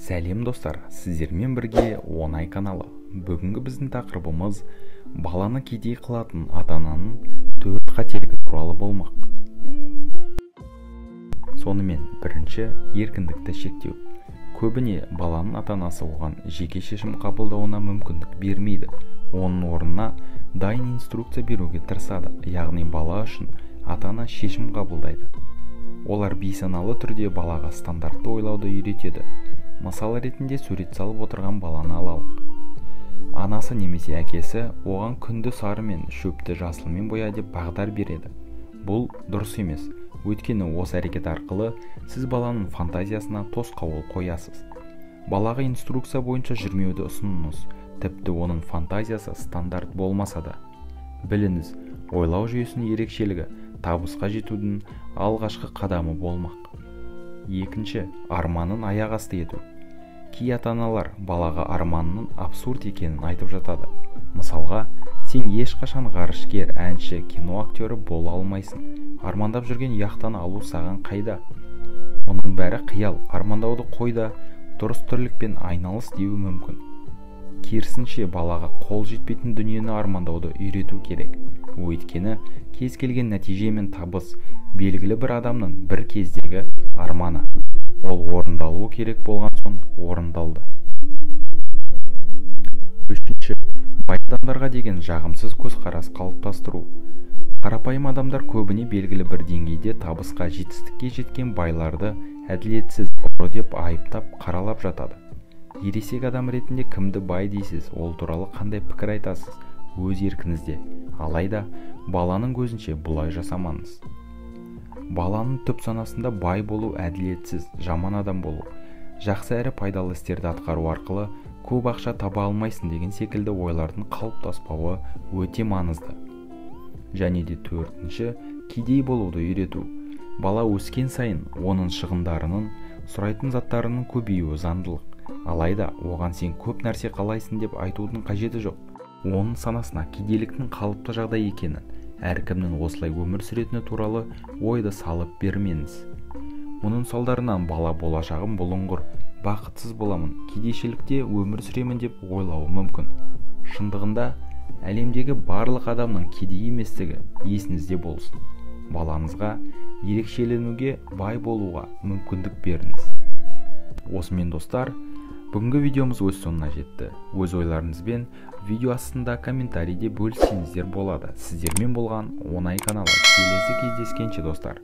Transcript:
Сәлем достар, сіздермен бірге оңай каналы. Бүгінгі біздің тақырыбымыз баланы кедей қылатын ата-ананың 4 қателігі туралы болмақ. Сонымен бірінші, еркіндікті шектеу. Көбіне баланың ата-анасы оған жеке шешім қабылдауына мүмкіндік бермейді. Оның орнына дайын инструкция беруге тырысады, яғни бала үшін ата-ана шешім қабылдайды. Олар бейсаналы түрде балаға стандартты ойлауды үйретеді. Мысал ретінде сурет салып отырған баланы алалық. Анасы немесе әкесі оған күнді сары мен шөпті жасылмен боя деп бағдар береді. Бұл дұрыс емес. Өйткені осы әрекет арқылы сіз баланың фантазиясына тосқауыл қоясыз. Балаға инструкция бойынша жүрмеуді ұсыныңыз, тіпті оның фантазиясы стандарт болмаса да. Біліңіз, ойлау жүйесінің ерекшелігі табысқа жетудің алғашқы қадамы болмақ. Екінші, арманын аяқ асты ету. Кей ата-аналар балаға арманының абсурд екенін айтып жатады. Мысалға, сен ешқашан ғарышкер, әнші, кино актері бола алмайсың. Армандап жүрген яқтан алу саған қайда? Мұның бәрі қиял, армандауды қойда, дұрыс тірлікпен айналыс деуі мүмкін. Керісінше балаға қол жетпейтін дүниені армандауды үйрету керек. Өйткені кез келген нәтиже мен табыс белгілі бір адамның бір кездегі арманы. Ол орындалуы керек болған соң орындалды. Үшінші, бай адамдарға деген жағымсыз көзқарас қалыптастыру. Қарапайым адамдар көбіне белгілі бір деңгейде табысқа жетістікке жеткен байларды әділетсіз, ұры деп айыптап қаралап жатады. Ересек адам ретінде кімді бай дейсіз, ол туралы қандай пікір айтасыз, өз еркіңізде. Алайда баланың көзінше бұлай жасамаңыз. Баланың түп санасында бай болу әділетсіз, жаман адам болу, жақсы әрі пайдалы істерді атқару арқылы көп ақша таба алмайсың деген секілді ойлардың қалыптаспауы өте маңызды. Және де төртінші, кедей болуды үйрету. Бала өскен сайын оның шығындарының, сұрайтын заттарының көбеюі заңдылық. Алайда оған сен көп нәрсе қалайсың деп айтудың қажеті жоқ. Оның санасына кедейліктің қалыпты жағдай екенін, әркімнің осылай өмір сүретіні туралы ойды салып бермеңіз. Мұның салдарынан бала болашағым бұлыңғыр, бақытсыз боламын, кедейшілікте өмір сүремін деп ойлауы мүмкін. Шындығында, әлемдегі барлық адамның кедей еместігі есіңізде болсын. Балаңызға ерекшеленуге, бай болуға мүмкіндік беріңіз. Осымен достар, бүгінгі видеомыз өз соңына жетті. Өз ойларыңызбен видео астында комментарийде бөліссеңіздер болады. Сіздермен болған оңай каналы. Келесі кездескенше достар.